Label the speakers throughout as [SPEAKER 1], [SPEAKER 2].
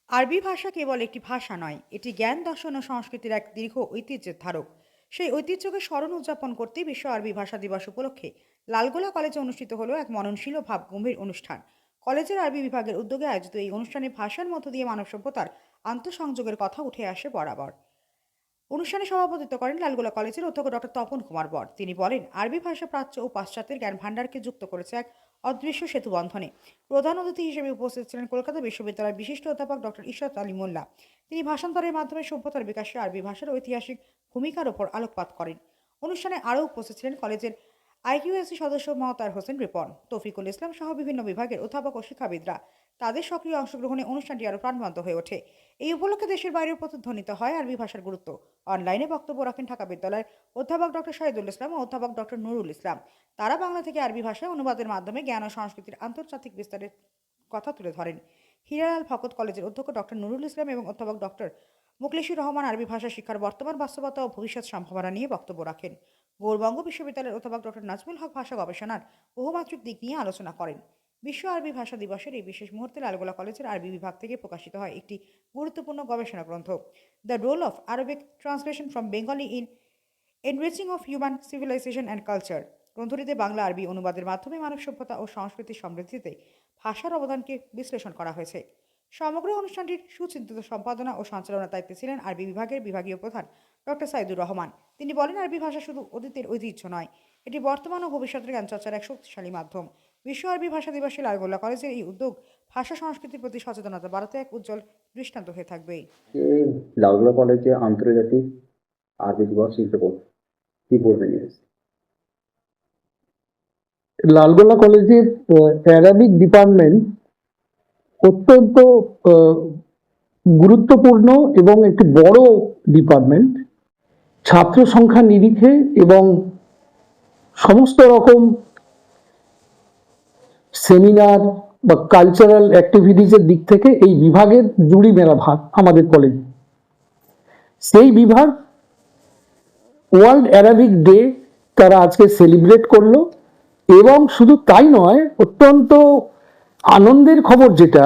[SPEAKER 1] আরবি ভাষা কেবল একটি ভাষা নয়, এটি জ্ঞান, দর্শন ও সংস্কৃতির এক দীর্ঘ ঐতিহ্যের ধারক। সেই ঐতিহ্যকে স্মরণ উদযাপন করতে বিশ্ব আরবি ভাষা দিবস উপলক্ষে লালগোলা কলেজে অনুষ্ঠিত হলো এক মননশীল ও ভাবগম্ভীর অনুষ্ঠান। কলেজের আরবি বিভাগের উদ্যোগে আয়োজিত এই অনুষ্ঠানে ভাষার মধ্য দিয়ে মানব সভ্যতার আন্তঃসংযোগের কথা উঠে আসে বরাবর। অনুষ্ঠানে সভাপতিত্ব করেন লালগোলা কলেজের অধ্যক্ষ ডক্টর তপন কুমার বর। তিনি বলেন, আরবি ভাষা প্রাচ্য ও পাশ্চাত্যের জ্ঞান ভাণ্ডারকে যুক্ত করেছে এক অদৃশ্য সেতু বন্ধনে। প্রধান অতিথি হিসেবে উপস্থিত ছিলেন কলকাতা বিশ্ববিদ্যালয়ের বিশিষ্ট অধ্যাপক ডক্টর ইশরাত আলী মোল্লা। তিনি ভাষান্তরের মাধ্যমে সভ্যতার বিকাশে আরবি ভাষার ঐতিহাসিক ভূমিকার ওপর আলোকপাত করেন। অনুষ্ঠানে আরও উপস্থিত ছিলেন কলেজের আইকিউএসি সদস্য মহতার হোসেন রিপন, তৌফিকুল ইসলাম সহ বিভিন্ন বিভাগের অধ্যাপক ও শিক্ষাবিদরা। তাদের সক্রিয় অংশগ্রহণে অনুষ্ঠানটি আরও প্রাণবন্ত হয়ে ওঠে। এই উপলক্ষে দেশের বাইরেও প্রতিধ্বনিত হয় আরবি ভাষার গুরুত্ব। অনলাইনে বক্তব্য রাখেন ঢাকা বিদ্যালয়ের অধ্যাপক ডক্টর শহীদুল ইসলাম ও অধ্যাপক ডক্টর নুরুল ইসলাম। তারা বাংলা থেকে আরবি ভাষায় অনুবাদের মাধ্যমে জ্ঞান ও সংস্কৃতির আন্তর্জাতিক বিস্তারের কথা তুলে ধরেন। হিরালাল ফকত কলেজের অধ্যক্ষ ডক্টর নুরুল ইসলাম এবং অধ্যাপক ডক্টর মুখলিসুর রহমান আরবি ভাষা শিক্ষার বর্তমান বাস্তবতা ও ভবিষ্যৎ সম্ভাবনা নিয়ে বক্তব্য রাখেন। গৌরবঙ্গ বিশ্ববিদ্যালয়ের অধ্যাপক ডক্টর নাজমুল হক ভাষা গবেষণার বহুমাত্রিক দিক নিয়ে আলোচনা করেন। বিশ্ব আরবি ভাষা দিবসের এই বিশেষ মুহূর্তে লালগোলা কলেজের আরবি বিভাগ থেকে প্রকাশিত হয় একটি গুরুত্বপূর্ণ গবেষণা গ্রন্থ, the role of Arabic translation from Bengali in enriching of human civilization and culture. গ্রন্থটিতে বাংলা আরবি অনুবাদের মাধ্যমে মানব সভ্যতা ও সংস্কৃতির সমৃদ্ধিতে ভাষার অবদানকে বিশ্লেষণ করা হয়েছে। সমগ্র অনুষ্ঠানটির সুচিন্তিত সম্পাদনা ও সঞ্চালনার দায়িত্বে ছিলেন আরবি বিভাগের বিভাগীয় প্রধান ডক্টর সাইদুর রহমান। তিনি বলেন, আরবি ভাষা শুধু অতীতের ঐতিহ্য নয়, এটি বর্তমান ও ভবিষ্যতের জ্ঞানচর্চার এক শক্তিশালী মাধ্যম। বিশ্ব আরবি ভাষা দিবসে লালগোলা কলেজের এই উদ্যোগ ভাষা সংস্কৃতির প্রতি সচেতনতা বাড়াতে এক উজ্জ্বল দৃষ্টান্ত হয়ে থাকবে।
[SPEAKER 2] লালগোলা কলেজে আন্তর্জাতিক আরবি দিবস কি বলবেন?
[SPEAKER 3] লালগোলা কলেজের অ্যারাবিক ডিপার্টমেন্ট অত্যন্ত গুরুত্বপূর্ণ এবং একটি বড় ডিপার্টমেন্ট। ছাত্র সংখ্যা নিরিখে এবং সমস্ত রকম সেমিনার বা কালচারাল অ্যাক্টিভিটিসের দিক থেকে এই বিভাগের জুড়ি মেলা ভাগ আমাদের কলেজে। সেই বিভাগ ওয়ার্ল্ড অ্যারাবিক ডে তারা আজকে সেলিব্রেট করলো, এবং শুধু তাই নয়, অত্যন্ত আনন্দের খবর যেটা,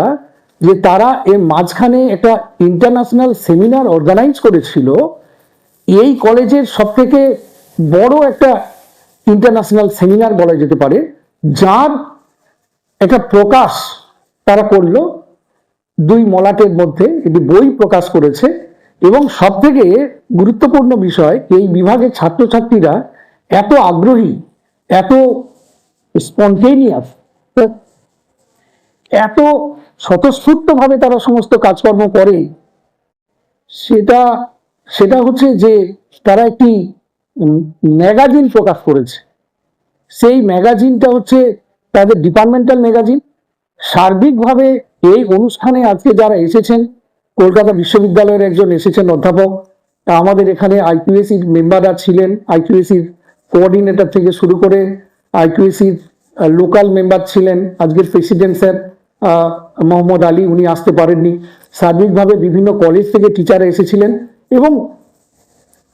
[SPEAKER 3] যে তারা এর মাঝখানে একটা ইন্টারন্যাশনাল সেমিনার অর্গানাইজ করেছিল। এই কলেজের সবথেকে বড় একটা ইন্টারন্যাশনাল সেমিনার বলা যেতে পারে, যার একটা প্রকাশ তারা করলো দুই মলাটের মধ্যে, একটি বই প্রকাশ করেছে। এবং সবথেকে গুরুত্বপূর্ণ বিষয়, এই বিভাগের ছাত্রছাত্রীরা এত আগ্রহী, এত স্পন্টেনিয়াস, এত স্বতঃস্ফূর্তভাবে তারা সমস্ত কাজকর্ম করে, সেটা হচ্ছে যে তারা একটি ম্যাগাজিন প্রকাশ করেছে। সেই ম্যাগাজিনটা হচ্ছে তাদের ডিপার্টমেন্টাল ম্যাগাজিন। সার্বিকভাবে এই অনুষ্ঠানে আজকে যারা এসেছেন, কলকাতা বিশ্ববিদ্যালয়ের একজন এসেছেন অধ্যাপক, আমাদের এখানে আইকিউএসির মেম্বাররা ছিলেন, আইকিউএসির কোঅর্ডিনেটর থেকে শুরু করে আইকিউএসির লোকাল মেম্বার ছিলেন। আজকের প্রেসিডেন্ট স্যার মোহাম্মদ আলী, উনি আসতে পারেননি। সার্বিকভাবে বিভিন্ন কলেজ থেকে টিচাররা এসেছিলেন এবং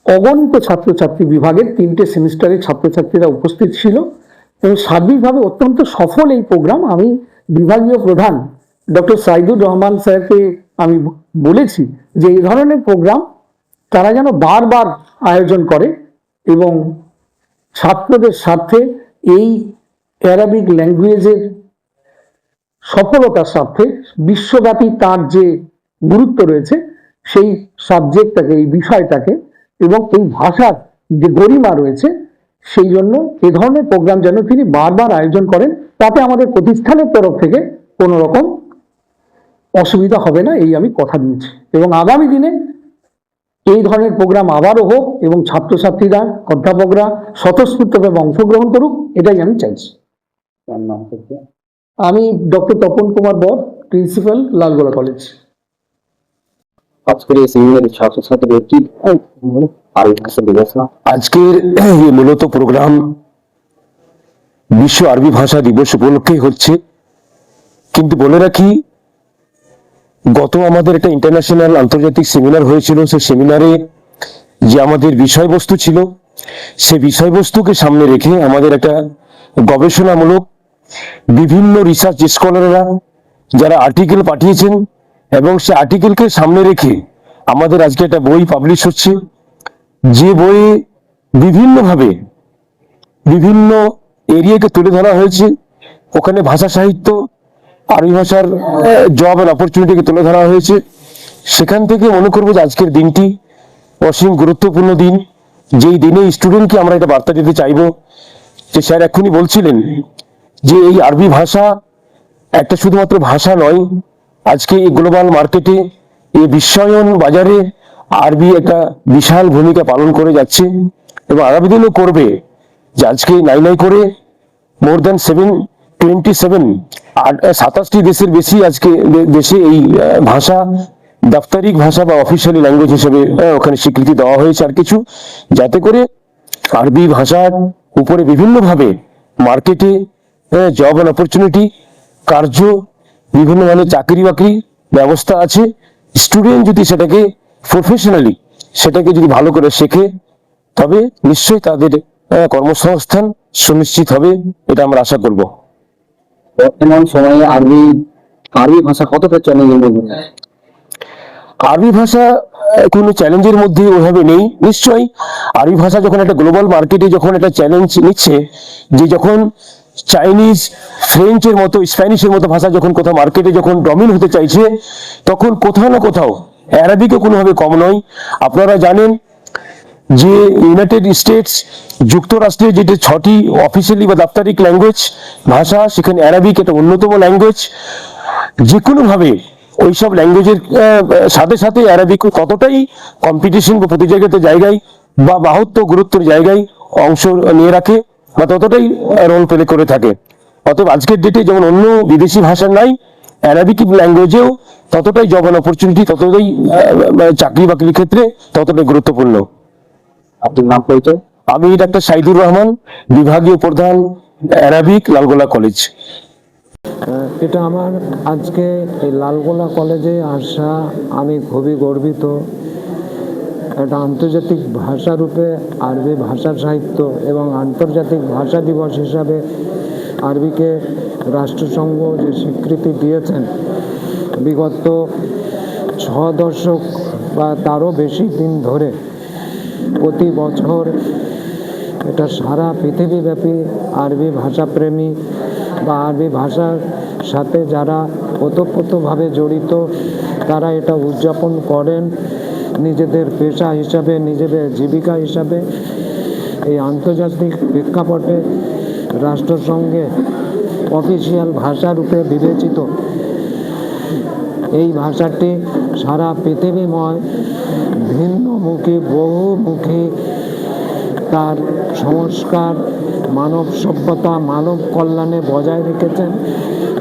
[SPEAKER 3] অগণিত ছাত্রছাত্রী, বিভাগের 3টে সেমিস্টারের ছাত্রছাত্রীরা উপস্থিত ছিল। এবং সার্বিকভাবে অত্যন্ত সফল এই প্রোগ্রাম। আমি বিভাগীয় প্রধান ডক্টর সাইদুর রহমান স্যারকে আমি বলেছি যে এই ধরনের প্রোগ্রাম তারা যেন বারবার আয়োজন করে এবং ছাত্রদের স্বার্থে, এই অ্যারাবিক ল্যাঙ্গুয়েজের সফলতার স্বার্থে, বিশ্বব্যাপী তার যে গুরুত্ব রয়েছে সেই সাবজেক্টটাকে, এই বিষয়টাকে, এবং এই ভাষার যে গরিমা রয়েছে, সেই জন্য এ ধরনের প্রোগ্রাম যেন তিনি বারবার আয়োজন করেন। তাতে আমাদের প্রতিষ্ঠানের তরফ থেকে কোনো রকম অসুবিধা হবে না, এই আমি কথা দিয়েছি। এবং আগামী দিনে এই ধরনের প্রোগ্রাম আবারও হোক এবং ছাত্রছাত্রীরা, অধ্যাপকরা স্বতঃস্ফূর্তভাবে অংশগ্রহণ করুক, এটাই আমি চাইছি। আমি ডক্টর তপন কুমার বর, প্রিন্সিপাল, লালগোলা কলেজ।
[SPEAKER 2] আজকের এই সেমিনারে ছাত্রছাত্রীদের কি
[SPEAKER 4] আজকের এই মূলত প্রোগ্রাম বিশ্ব আরবি ভাষা দিবস উপলক্ষে হচ্ছে। কিন্তু বলে রাখি, গত আমাদের একটা ইন্টারন্যাশনাল আন্তর্জাতিক সেমিনার হয়েছিল। সেই সেমিনারে যে আমাদের বিষয়বস্তু ছিল, সেই বিষয়বস্তুকে সামনে রেখে আমাদের একটা গবেষণামূলক বিভিন্ন রিসার্চ স্কলাররা যারা আর্টিকেল পাঠিয়েছেন, এবং সে আর্টিকেলকে সামনে রেখে আমাদের আজকে একটা বই পাবলিশ হচ্ছে, যে বইয়ে বিভিন্নভাবে বিভিন্ন এরিয়াকে তুলে ধরা হয়েছে। ওখানে ভাষা সাহিত্য, আরবি ভাষার জব এন্ড অপরচুনিটিকে তুলে ধরা হয়েছে। সেখান থেকে মনে করবো যে আজকের দিনটি অসীম গুরুত্বপূর্ণ দিন, যেই দিনে স্টুডেন্টকে আমরা একটা বার্তা দিতে চাইবো যে স্যার এক্ষুনি বলছিলেন যে এই আরবি ভাষা একটা শুধুমাত্র ভাষা নয়, আজকে এই গ্লোবাল মার্কেটে এই বিশ্বায়ন বাজারে আরবি একটা বিশাল ভূমিকা পালন করে যাচ্ছে এবং আগামী দিনও করবে। যে আজকে নাই করে মোর দ্যান 27 দেশের বেশি আজকে দেশে এই ভাষা দাপ্তরিক ভাষা বা অফিসিয়ালি ল্যাঙ্গুয়েজ হিসেবে ওখানে স্বীকৃতি দেওয়া হয়েছে। আর কিছু যাতে করে আরবি ভাষার উপরে বিভিন্নভাবে মার্কেটে জব এন্ড অপরচুনিটি, কার্য, বিভিন্ন ধরনের চাকরি বাকরি ব্যবস্থা আছে। স্টুডেন্ট যদি সেটাকে প্রফেশনালি সেটাকে যদি ভালো করে শেখে তবে নিশ্চয়ই তাদের কর্মসংস্থান সুনিশ্চিত হবে, এটা আমরা আশা করব।
[SPEAKER 2] বর্তমান সময়ে আরবি ভাষা কতটা চ্যালেঞ্জের মধ্যে আছে?
[SPEAKER 4] আরবি ভাষা কোনো চ্যালেঞ্জের মধ্যে ওইভাবে নেই। নিশ্চয়ই আরবি ভাষা যখন একটা গ্লোবাল মার্কেটে যখন একটা চ্যালেঞ্জ নিচ্ছে, যে যখন চাইনিজ, ফ্রেঞ্চের মতো, স্প্যানিশের মতো ভাষা যখন কোথাও মার্কেটে যখন ডমিন হতে চাইছে, তখন কোথাও না কোথাও অ্যারাবিকও কোনোভাবে কম নয়। আপনারা জানেন যে ইউনাইটেড স্টেটস, যুক্তরাষ্ট্রে যেটা 6টি অফিসিয়ালি বা দাপ্তরিক ল্যাঙ্গুয়েজ ভাষা, সেখানে অ্যারাবিক একটা অন্যতম ল্যাঙ্গুয়েজ। যে কোনোভাবে ওইসব ল্যাঙ্গুয়েজের সাথে সাথে অ্যারাবিক ততটাই কম্পিটিশন বা প্রতিযোগিতার জায়গায় বা মাহাত্ম্য গুরুত্বের জায়গায় অংশ নিয়ে রাখে বা ততটাই রোল প্লে করে থাকে। অতএব আজকের ডেটে যেমন অন্য বিদেশি ভাষা নাই, অ্যারাবিক ল্যাঙ্গুয়েজেও ততটাই জব এন্ড অপরচুনিটি, ততটাই চাকরি বাকরির ক্ষেত্রে ততটাই গুরুত্বপূর্ণ।
[SPEAKER 2] আপনার নাম পরিচয়?
[SPEAKER 4] আমি ডাক্তার সাইদুর রহমান, বিভাগীয় প্রধান, অ্যারাবিক, লালগোলা কলেজ।
[SPEAKER 5] এটা আমার আজকে এই লালগোলা কলেজে আসা আমি খুবই গর্বিত। এটা আন্তর্জাতিক ভাষারূপে আরবি ভাষা সাহিত্য এবং আন্তর্জাতিক ভাষা দিবস হিসাবে আরবিকে রাষ্ট্রসংঘ যে স্বীকৃতি দিয়েছেন, বিগত 6 দশক বা তারও বেশি দিন ধরে প্রতি বছর এটা সারা পৃথিবীব্যাপী আরবি ভাষাপ্রেমী বা আরবি ভাষার সাথে যারা ওতপ্রোতভাবে জড়িত তারা এটা উদযাপন করেন নিজেদের পেশা হিসাবে, নিজেদের জীবিকা হিসাবে। এই আন্তর্জাতিক প্রেক্ষাপটে রাষ্ট্রসংঘে অফিসিয়াল ভাষারূপে বিবেচিত এই ভাষাটি সারা পৃথিবীময় ভিন্নমুখী, বহুমুখী তার সংস্কার, মানব সভ্যতা, মানব কল্যাণে বজায় রেখেছেন।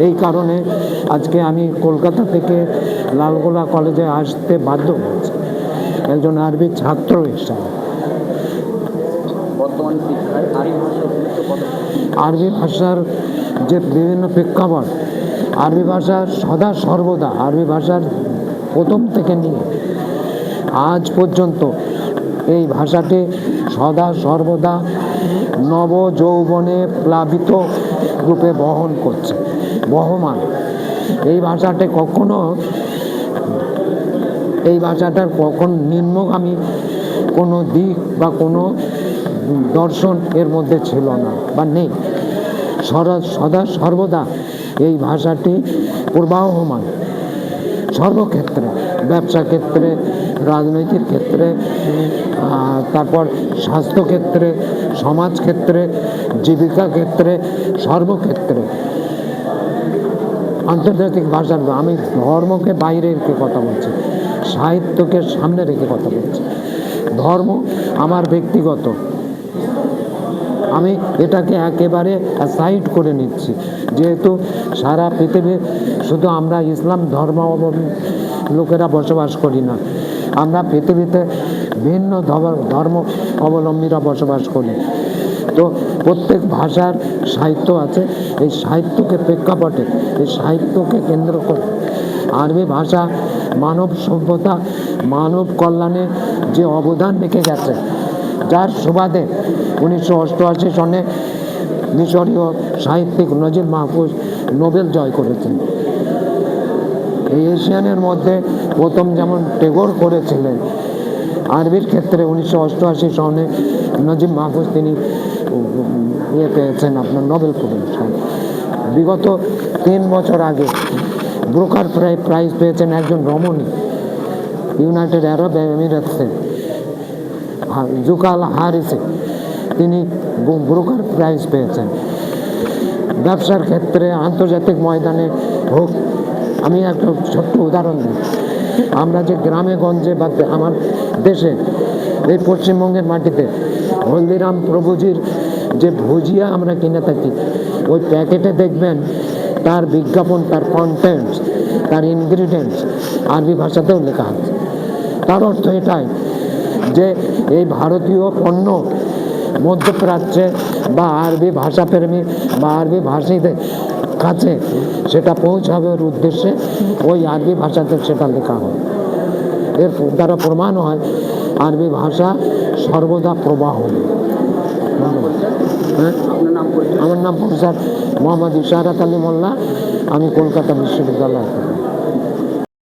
[SPEAKER 5] এই কারণে আজকে আমি কলকাতা থেকে লালগোলা কলেজে আসতে বাধ্য হয়েছি একজন আরবি ছাত্র হিসাবে।
[SPEAKER 2] বর্তমান শিক্ষায়
[SPEAKER 5] আরবি ভাষার যে বিভিন্ন প্রেক্ষাপট, আরবি ভাষা সদা সর্বদা, আরবি ভাষার প্রথম থেকে নিয়ে আজ পর্যন্ত এই ভাষাটি সদা সর্বদা নব যৌবনে প্লাবিত রূপে বহন করছে, বহমান। এই ভাষাটা ভাষাটার কখন নিম্নগামী কোনো দিক বা কোনো দর্শন এর মধ্যে ছিল না বা নেই। সদা সর্বদা এই ভাষাটি প্রবাহমান সর্বক্ষেত্রে, ব্যবসা ক্ষেত্রে, রাজনৈতিক ক্ষেত্রে, তারপর স্বাস্থ্যক্ষেত্রে, সমাজ ক্ষেত্রে, জীবিকা ক্ষেত্রে, সর্বক্ষেত্রে। আন্তর্জাতিক ভাষার, আমি ধর্মকে বাইরে রেখে কথা বলছি, সাহিত্যকে সামনে রেখে কথা বলছি। ধর্ম আমার ব্যক্তিগত, আমি এটাকে একেবারে অ্যাসাইড করে নিচ্ছি, যেহেতু সারা পৃথিবীর শুধু আমরা ইসলাম ধর্মাবলম্বী লোকেরা বসবাস করি না, আমরা পৃথিবীতে ভিন্ন ধর্ম অবলম্বীরা বসবাস করি। তো প্রত্যেক ভাষার সাহিত্য আছে। এই সাহিত্যকে প্রেক্ষাপটে, এই সাহিত্যকে কেন্দ্র করে আরবি ভাষা মানব সভ্যতা, মানব কল্যাণে যে অবদান রেখে গেছে, যার সুবাদে 1988 সনে মিশরীয় সাহিত্যিক নজির মাহফুজ নোবেল জয় করেছেন। এই এশিয়ানের মধ্যে প্রথম যেমন টেগোর করেছিলেন আরবির ক্ষেত্রে 1988 সনে নজিব মাহফুজ তিনি পেয়েছেন আপনার নোবেল পুরস্কার। বিগত 3 বছর আগে ব্রোকার প্রাইজ পেয়েছেন একজন রমণী ইউনাইটেড আরব এমিরেটসে, জুকাল হারিসে, তিনি ব্রোকার প্রাইজ পেয়েছেন। ব্যবসার ক্ষেত্রে আন্তর্জাতিক ময়দানে হোক, আমি একটা ছোট্ট উদাহরণ দিই, আমরা যে গ্রামে গঞ্জে বা আমার দেশে এই পশ্চিমবঙ্গের মাটিতে হলদিরাম প্রভুজির যে ভুজিয়া আমরা কিনে থাকি, ওই প্যাকেটে দেখবেন তার বিজ্ঞাপন, তার কন্টেন্টস, তার ইনগ্রিডিয়েন্টস আরবি ভাষাতেও লেখা আছে। তার অর্থ এটাই যে এই ভারতীয় পণ্য মধ্যপ্রাচ্যে বা আরবি ভাষাপ্রেমী বা আরবি ভাষীদের কাছে সেটা পৌঁছাবার উদ্দেশ্যে ওই আরবি ভাষাতে সেটা লেখা হয়। এর দ্বারা প্রমাণ হয় আরবি ভাষা সর্বদা প্রবাহ। হ্যাঁ, আমার নাম প্রফেসর মোহাম্মদ ইশারাত আলী মোল্লা, আমি কলকাতা বিশ্ববিদ্যালয়।